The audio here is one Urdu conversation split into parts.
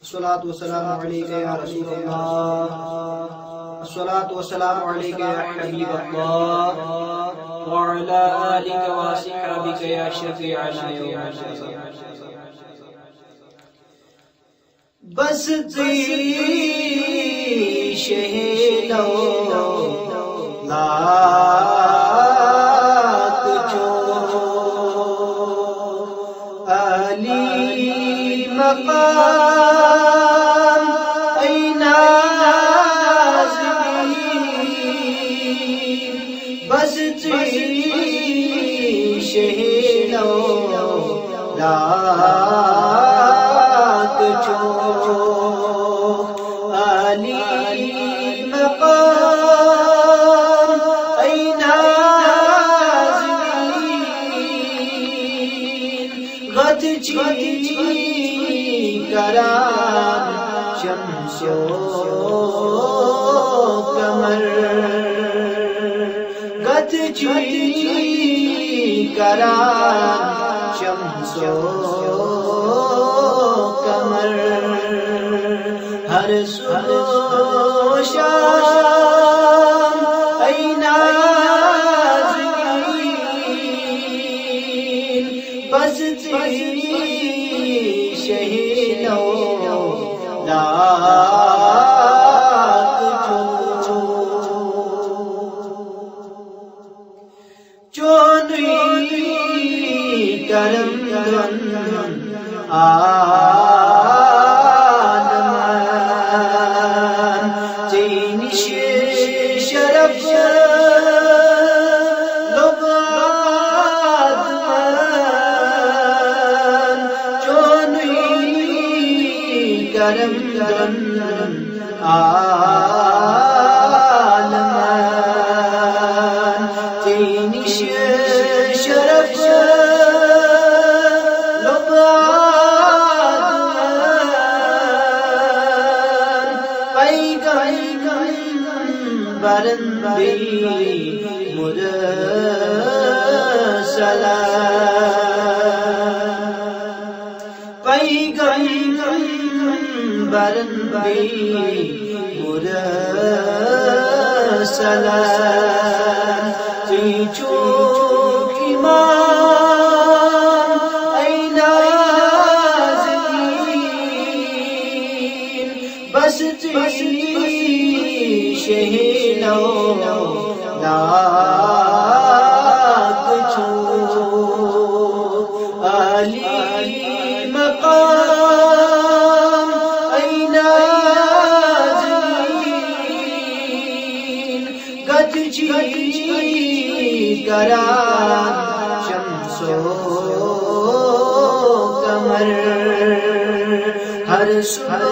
الصلاة والسلام عليك يا رسول الله، الصلاة والسلام عليك يا حبيب الله، وعلى آلك وصحبك يا شفيعنا يوم الجزاء. بس تیری شہیدو لات جو علی مقام ای نازنین، بس تیری شہیدو لات جو کران شمس و قمر، گت جی کران شمس و قمر، ہر صبح و شام ای نازنین، بس تیری شہیدو لات جو چونی کرم دن آدمان چینش شرف کرم دن عالمان تینش شرف لبادمان پیغمبرن بی مرسلان، پیغمبرن بی مرسلان، تی چوک امام ای نازنین، بس تیری شہیدو لات جو علی مقام ای نازنین، گت جی کران شمس و قمر، ہر صبح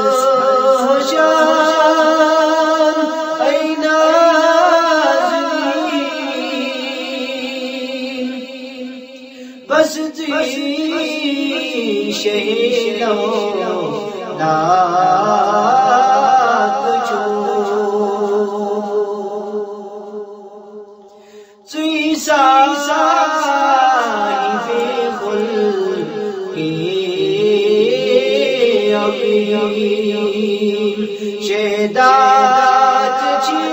و شام ای نازنین، بس تیری شہیدو لات جو تی صاحب خلق عظیم، شہدات چی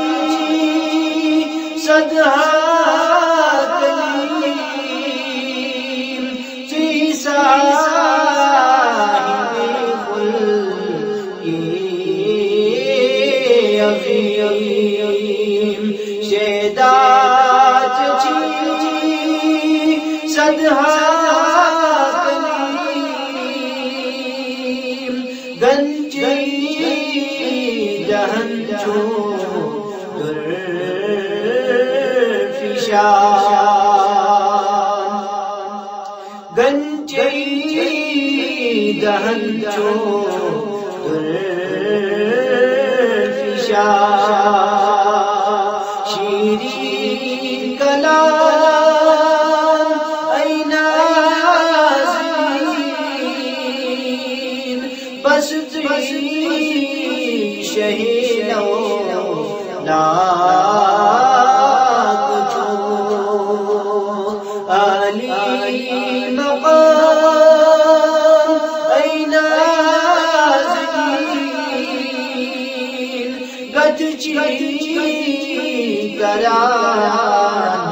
صدہا کلیم، تی صاحب خلق عظیم، شہدات چی صدہا کلیم، گنجی دہن جو درفشان، گنجی دہن جو درفشان، شیرین کلام ای نازنین، بس تیری شہیدو لات جو علی مقام ای نازنین، کران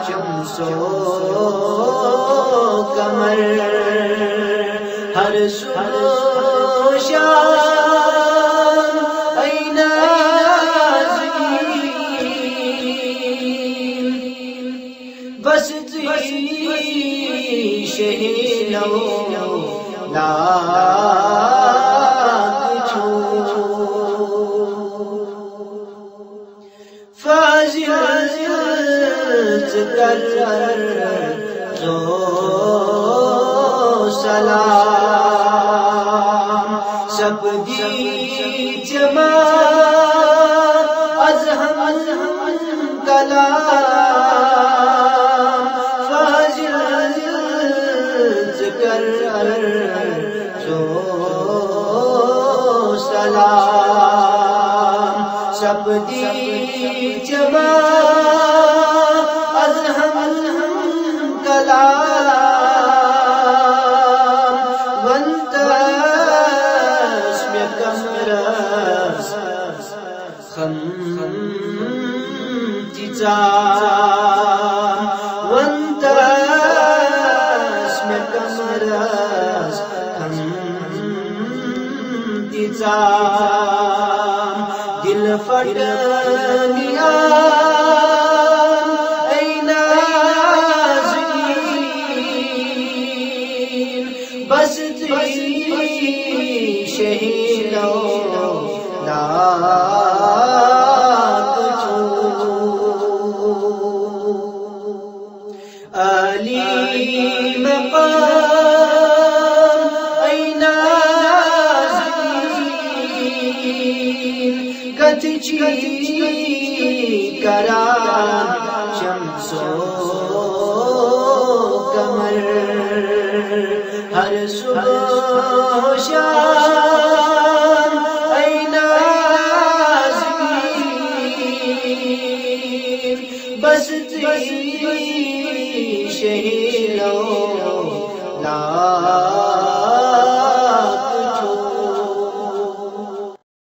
شمس و قمر ہر صبح و شام اے نازنین بستی شہین و لاکھ فاضل کر زو سلام سب دی جمع از ہم کلام فاضل کر زو سلام سب دی جمع از ہم کلام وانتس میں کمرس خم تیزام وانتس میں کمرس خم تیزام دل فٹنیا اے نازنین بستی شہین و لاکھ علی مقام اے نازنین کتچی کران شمس و قمر ہر صبح و شام اے نازنین بستی شہین و لاکھ